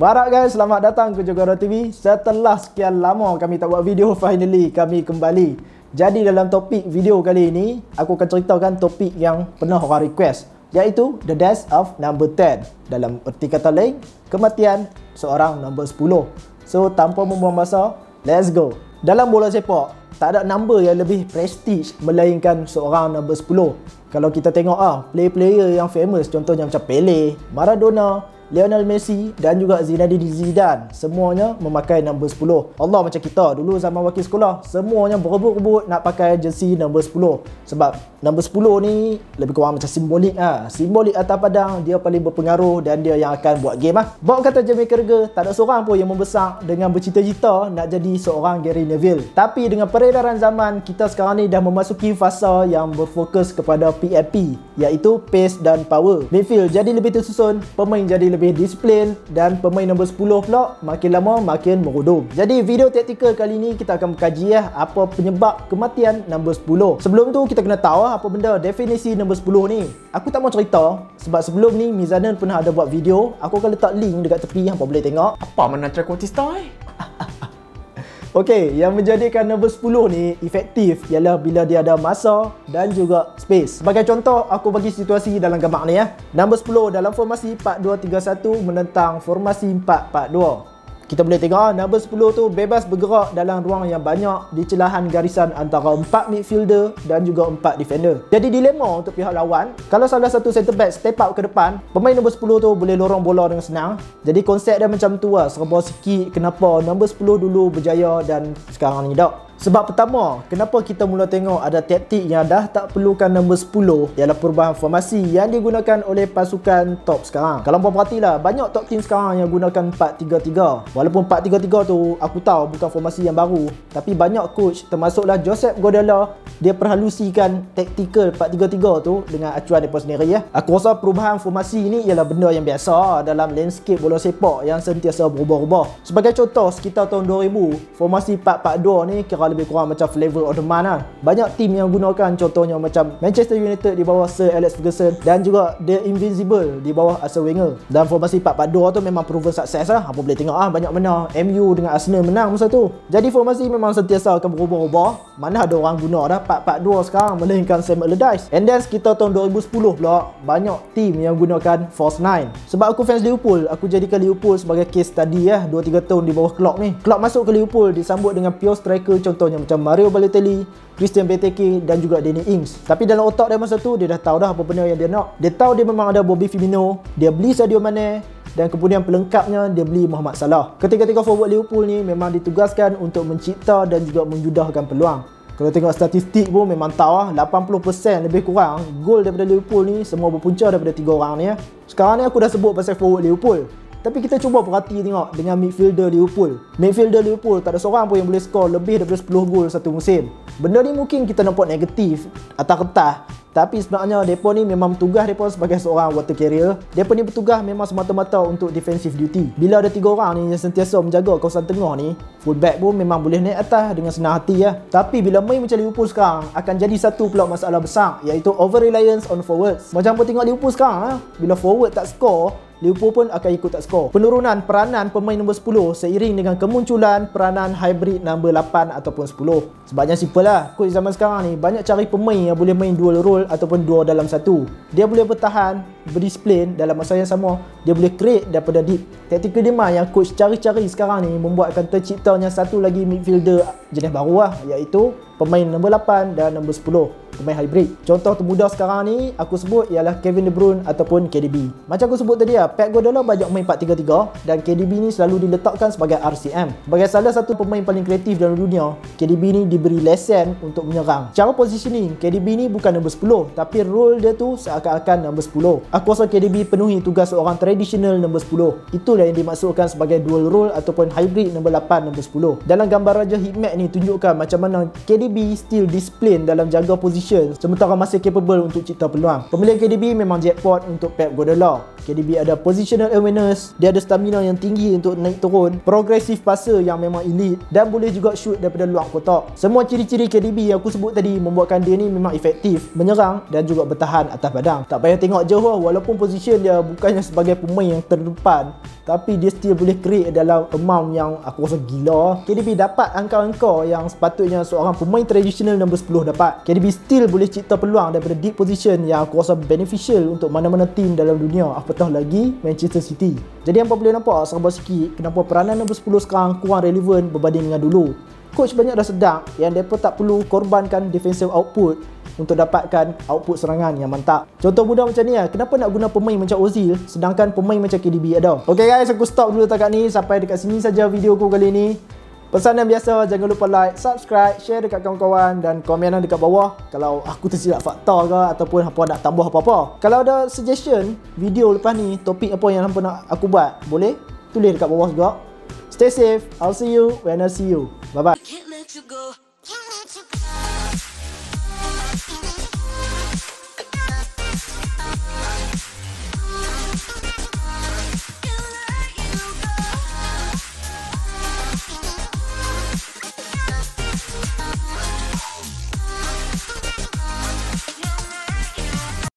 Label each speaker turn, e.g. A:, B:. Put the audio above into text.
A: Barak guys, selamat datang ke Jogoro TV. Setelah sekian lama kami tak buat video, finally kami kembali. Jadi dalam topik video kali ini, aku akan ceritakan topik yang pernah orang request, iaitu The Death of Number 10. Dalam erti kata lain, kematian seorang nombor 10. So tanpa membuang masa, let's go. Dalam bola sepak, tak ada number yang lebih prestige melainkan seorang nombor 10. Kalau kita tengok player-player yang famous, contohnya macam Pele, Maradona, Lionel Messi dan juga Zinedine Zidane, semuanya memakai nombor 10. Allah macam kita dulu zaman wakil sekolah, semuanya berebut-rebut nak pakai jersey nombor 10. Sebab nombor 10 ni lebih kurang macam simbolik simbolik atas padang, dia paling berpengaruh dan dia yang akan buat game Bawa kata Jamie Carragher, tak ada seorang pun yang membesar dengan bercita-cita nak jadi seorang Gary Neville. Tapi dengan peredaran zaman, kita sekarang ni dah memasuki fasa yang berfokus kepada PFP, iaitu pace dan power. Midfield jadi lebih tersusun, pemain jadi lebih disiplin, dan pemain nombor 10 pula makin lama makin merudum. Jadi video taktikal kali ni kita akan mengkaji apa penyebab kematian nombor 10. Sebelum tu kita kena tahu apa benda definisi nombor 10 ni. Aku tak mau cerita sebab sebelum ni Mizanan pernah ada buat video. Aku akan letak link dekat tepi, hangpa boleh tengok.
B: Apa mana Trequartista
A: Okey, yang menjadikan nombor 10 ni efektif ialah bila dia ada masa dan juga space. Sebagai contoh, aku bagi situasi dalam gambar ni Nombor 10 dalam formasi 4-2-3-1 menentang formasi 4-4-2. Kita boleh tengok nombor 10 tu bebas bergerak dalam ruang yang banyak di celahan garisan antara 4 midfielder dan juga 4 defender. Jadi dilema untuk pihak lawan, kalau salah satu centre back step up ke depan, pemain nombor 10 tu boleh lorong bola dengan senang. Jadi konsep dia macam tu serba sikit kenapa nombor 10 dulu berjaya dan sekarang ni tak. Sebab pertama, kenapa kita mula tengok ada taktik yang dah tak perlukan nombor 10 ialah perubahan formasi yang digunakan oleh pasukan top sekarang. Kalau korang perhatilah, banyak top team sekarang yang gunakan 4-3-3. Walaupun 4-3-3 tu aku tahu bukan formasi yang baru, tapi banyak coach termasuklah Josep Guardiola, dia perhalusikan taktikal 4-3-3 tu dengan acuan mereka sendiri Aku rasa perubahan formasi ni ialah benda yang biasa dalam landscape bola sepak yang sentiasa berubah-ubah. Sebagai contoh, sekitar tahun 2000, formasi 4-4-2 ni kira lebih kurang macam flavor of the month Banyak tim yang gunakan, contohnya macam Manchester United di bawah Sir Alex Ferguson dan juga The Invincible di bawah Arsene Wenger. Dan formasi 4-4-2 tu memang proven sukses Apa boleh tengok banyak menang, MU dengan Arsenal menang masa tu. Jadi formasi memang sentiasa akan berubah-ubah. Mana ada orang guna dah 4-4-2 sekarang melainkan Sam Allardyce. And then sekitar tahun 2010 pula, banyak tim yang gunakan false 9. Sebab aku fans Liverpool, aku jadikan Liverpool sebagai case study 2-3 tahun di bawah Klopp ni. Klopp masuk ke Liverpool disambut dengan pure striker, contohnya macam Mario Balotelli, Christian Benteke dan juga Danny Ings. Tapi dalam otak dia masa tu, dia dah tahu dah apa benda yang dia nak. Dia tahu dia memang ada Bobby Firmino, dia beli Sadio Mane, dan kemudian pelengkapnya dia beli Mohamed Salah. Ketiga-tiga forward Liverpool ni memang ditugaskan untuk mencipta dan juga menjudahkan peluang. Kalau tengok statistik pun memang tahu 80% lebih kurang gol daripada Liverpool ni semua berpunca daripada 3 orang ni Sekarang ni aku dah sebut pasal forward Liverpool, tapi kita cuba perhati tengok dengan midfielder Liverpool. Midfielder Liverpool tak ada seorang pun yang boleh skor lebih daripada 10 gol satu musim. Benda ni mungkin kita nampak negatif atas kertas, tapi sebenarnya mereka ni memang tugas mereka sebagai seorang water carrier. Mereka ni bertugas memang semata-mata untuk defensive duty. Bila ada 3 orang ni yang sentiasa menjaga kawasan tengah ni, fullback pun memang boleh naik atas dengan senang hati Tapi bila main macam Liverpool sekarang, akan jadi satu pula masalah besar, iaitu over reliance on forwards. Macam apa tengok Liverpool sekarang bila forward tak skor, Liverpool pun akan ikut tak skor. Penurunan peranan pemain nombor 10 seiring dengan kemunculan peranan hybrid nombor 8 ataupun 10. Sebabnya simple coach zaman sekarang ni banyak cari pemain yang boleh main dual role ataupun 2 dalam 1. Dia boleh bertahan, berdisiplin dalam masa yang sama, dia boleh create daripada deep. Taktikal demand yang coach cari-cari sekarang ni membuatkan terciptanya satu lagi midfielder jenis baru iaitu pemain nombor 8 dan nombor 10, pemain hybrid. Contoh termudah sekarang ni aku sebut ialah Kevin De Bruyne ataupun KDB. Macam aku sebut tadi Pep Guardiola banyak main 4-3-3 dan KDB ni selalu diletakkan sebagai RCM. Sebagai salah satu pemain paling kreatif dalam dunia, KDB ni diberi lesen untuk menyerang. Cara positioning, KDB ni bukan nombor 10, tapi role dia tu seakan-akan nombor 10. Aku rasa KDB penuhi tugas seorang traditional nombor 10. Itulah yang dimaksudkan sebagai dual role ataupun hybrid nombor 8 nombor 10. Dalam gambar Raja Heatmap ni tunjukkan macam mana KDB still disiplin dalam jaga posisi position sementara masih capable untuk cipta peluang. Pemilihan KDB memang jackpot untuk Pep Guardiola. KDB ada positional awareness, dia ada stamina yang tinggi untuk naik turun, progressive passer yang memang elite dan boleh juga shoot daripada luar kotak. Semua ciri-ciri KDB yang aku sebut tadi membuatkan dia ni memang efektif menyerang dan juga bertahan atas padang. Tak payah tengok jauh lah, walaupun position dia bukannya sebagai pemain yang terdepan, tapi dia still boleh create dalam amount yang aku rasa gila. KDB dapat angka-angka yang sepatutnya seorang pemain tradisional nombor 10 dapat. KDB still boleh cipta peluang daripada deep position yang aku rasa beneficial untuk mana-mana tim dalam dunia, apatah lagi Manchester City. Jadi hampa boleh nampak serba sikit kenapa peranan nombor 10 sekarang kurang relevan berbanding dengan dulu. Coach banyak dah sedang yang mereka tak perlu korbankan defensive output untuk dapatkan output serangan yang mantap. Contoh mudah macam ni lah, kenapa nak guna pemain macam Ozil sedangkan pemain macam KDB ada. Okay guys, aku stop dulu takat ni. Sampai dekat sini saja video aku kali ni. Pesanan biasa, jangan lupa like, subscribe, share dekat kawan-kawan dan komenan dekat bawah kalau aku tersilap fakta ke ataupun hampa nak tambah apa-apa. Kalau ada suggestion video lepas ni, topik apa yang hampa nak aku buat, boleh tulis dekat bawah juga. Stay safe, I'll see you when I see you. Bye bye.